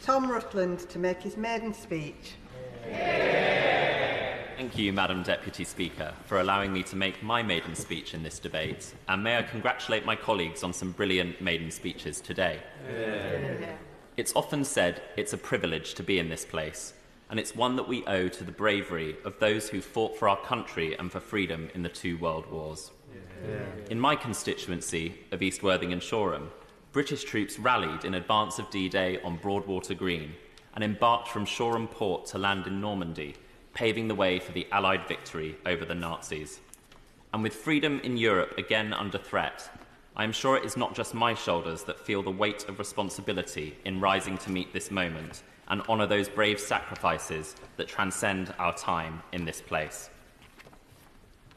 Tom Rutland to make his maiden speech. Thank you, Madam Deputy Speaker, for allowing me to make my maiden speech in this debate, and may I congratulate my colleagues on some brilliant maiden speeches today. It's often said it's a privilege to be in this place, and it's one that we owe to the bravery of those who fought for our country and for freedom in the 2 world wars. In my constituency of East Worthing and Shoreham, British troops rallied in advance of D-Day on Broadwater Green and embarked from Shoreham port to land in Normandy, paving the way for the Allied victory over the Nazis. And with freedom in Europe again under threat, I am sure it is not just my shoulders that feel the weight of responsibility in rising to meet this moment and honour those brave sacrifices that transcend our time in this place.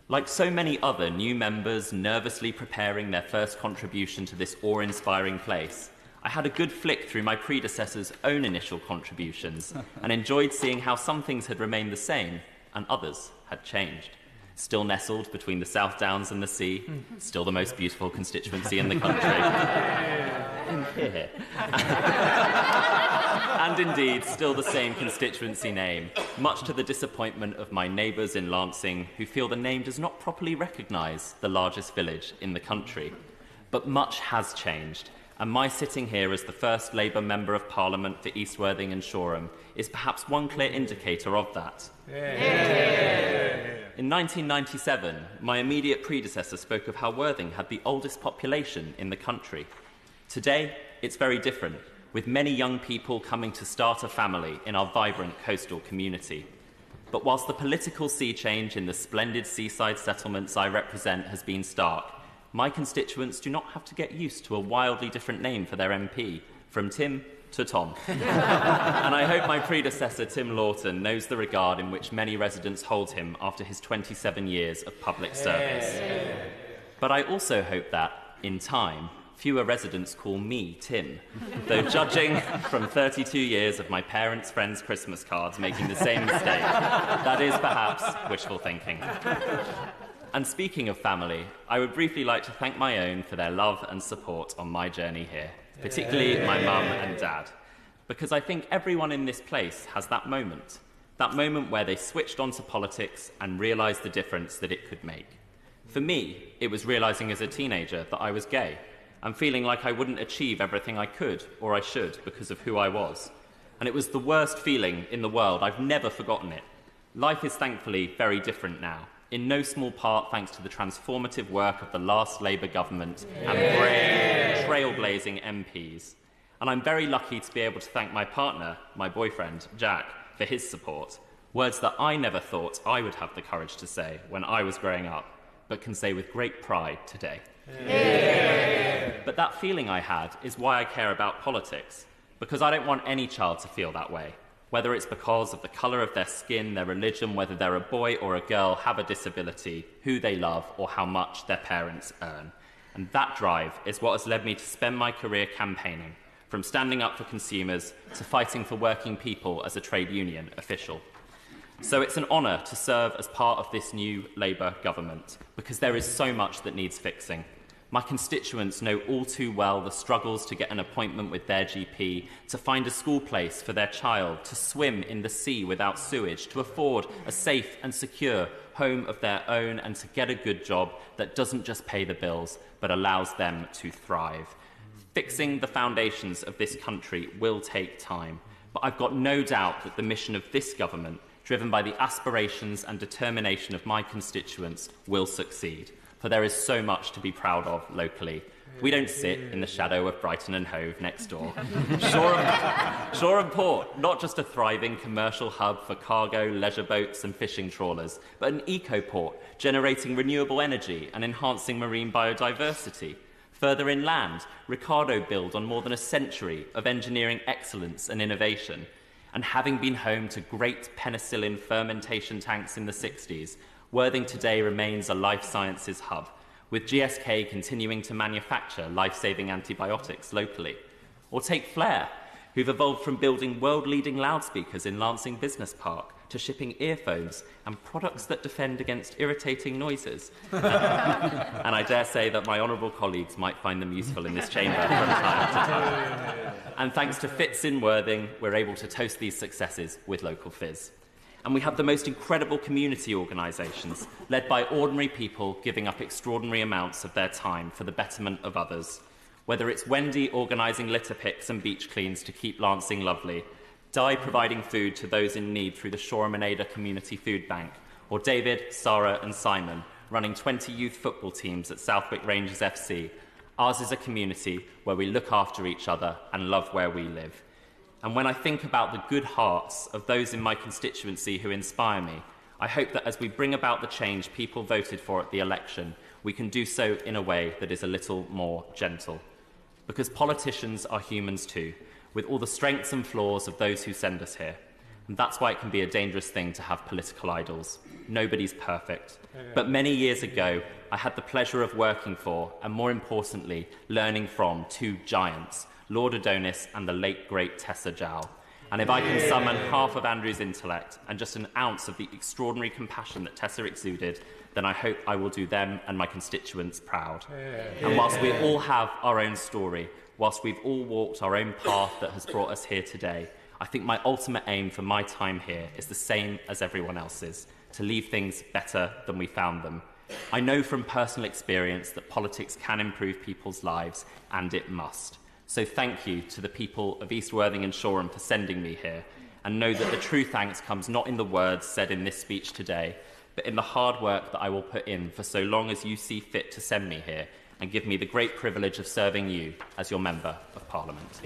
Like so many other new members nervously preparing their first contribution to this awe-inspiring place, I had a good flick through my predecessor's own initial contributions and enjoyed seeing how some things had remained the same and others had changed. Still nestled between the South Downs and the sea, still the most beautiful constituency in the country. And indeed, still the same constituency name, much to the disappointment of my neighbours in Lancing, who feel the name does not properly recognise the largest village in the country. But much has changed, and my sitting here as the first Labour Member of Parliament for East Worthing and Shoreham is perhaps one clear indicator of that. In 1997, my immediate predecessor spoke of how Worthing had the oldest population in the country. Today, it's very different, with many young people coming to start a family in our vibrant coastal community. But whilst the political sea change in the splendid seaside settlements I represent has been stark, my constituents do not have to get used to a wildly different name for their MP, from Tim to Tom. And I hope my predecessor, Tim Lawton, knows the regard in which many residents hold him after his 27 years of public service. But I also hope that, in time, fewer residents call me Tim, though judging from 32 years of my parents' friends' Christmas cards making the same mistake, that is perhaps wishful thinking. And speaking of family, I would briefly like to thank my own for their love and support on my journey here, particularly my mum and dad, because I think everyone in this place has that moment where they switched onto politics and realised the difference that it could make. For me, it was realising as a teenager that I was gay, and feeling like I wouldn't achieve everything I could or I should because of who I was. And it was the worst feeling in the world. I've never forgotten it. Life is thankfully very different now, in no small part thanks to the transformative work of the last Labour government and brave, trailblazing MPs. And I'm very lucky to be able to thank my partner, my boyfriend, Jack, for his support. Words that I never thought I would have the courage to say when I was growing up, but can say with great pride today. But that feeling I had is why I care about politics, because I don't want any child to feel that way, whether it's because of the colour of their skin, their religion, whether they're a boy or a girl, have a disability, who they love, or how much their parents earn. And that drive is what has led me to spend my career campaigning, from standing up for consumers to fighting for working people as a trade union official. So it's an honour to serve as part of this new Labour government, because there is so much that needs fixing. My constituents know all too well the struggles to get an appointment with their GP, to find a school place for their child, to swim in the sea without sewage, to afford a safe and secure home of their own, and to get a good job that doesn't just pay the bills, but allows them to thrive. Fixing the foundations of this country will take time, but I've got no doubt that the mission of this government, driven by the aspirations and determination of my constituents, will succeed. For there is so much to be proud of locally. We don't sit in the shadow of Brighton and Hove next door. Shoreham Port, not just a thriving commercial hub for cargo, leisure boats and fishing trawlers, but an eco-port generating renewable energy and enhancing marine biodiversity. Further inland, Ricardo built on more than a century of engineering excellence and innovation. And having been home to great penicillin fermentation tanks in the 60s, Worthing today remains a life sciences hub, with GSK continuing to manufacture life-saving antibiotics locally. Or take Flair, who've evolved from building world-leading loudspeakers in Lancing Business Park to shipping earphones and products that defend against irritating noises. And I dare say that my honourable colleagues might find them useful in this chamber from time to time. And thanks to Fitz in Worthing, we're able to toast these successes with local fizz. And we have the most incredible community organisations, led by ordinary people giving up extraordinary amounts of their time for the betterment of others. Whether it's Wendy organising litter picks and beach cleans to keep Lancing lovely, Di providing food to those in need through the Shoreham and Adur Community Foodbank, or David, Sarah and Simon running 20 youth football teams at Southwick Rangers FC, ours is a community where we look after each other and love where we live. And when I think about the good hearts of those in my constituency who inspire me, I hope that as we bring about the change people voted for at the election, we can do so in a way that is a little more gentle. Because politicians are humans too, with all the strengths and flaws of those who send us here. And that's why it can be a dangerous thing to have political idols. Nobody's perfect. But many years ago, I had the pleasure of working for, and more importantly, learning from two giants, Lord Adonis and the late, great Tessa Jowell. And if I can summon half of Andrew's intellect and just an ounce of the extraordinary compassion that Tessa exuded, then I hope I will do them and my constituents proud. And whilst we all have our own story, whilst we've all walked our own path that has brought us here today, I think my ultimate aim for my time here is the same as everyone else's, to leave things better than we found them. I know from personal experience that politics can improve people's lives, and it must. So thank you to the people of East Worthing and Shoreham for sending me here, and know that the true thanks comes not in the words said in this speech today, but in the hard work that I will put in for so long as you see fit to send me here and give me the great privilege of serving you as your Member of Parliament.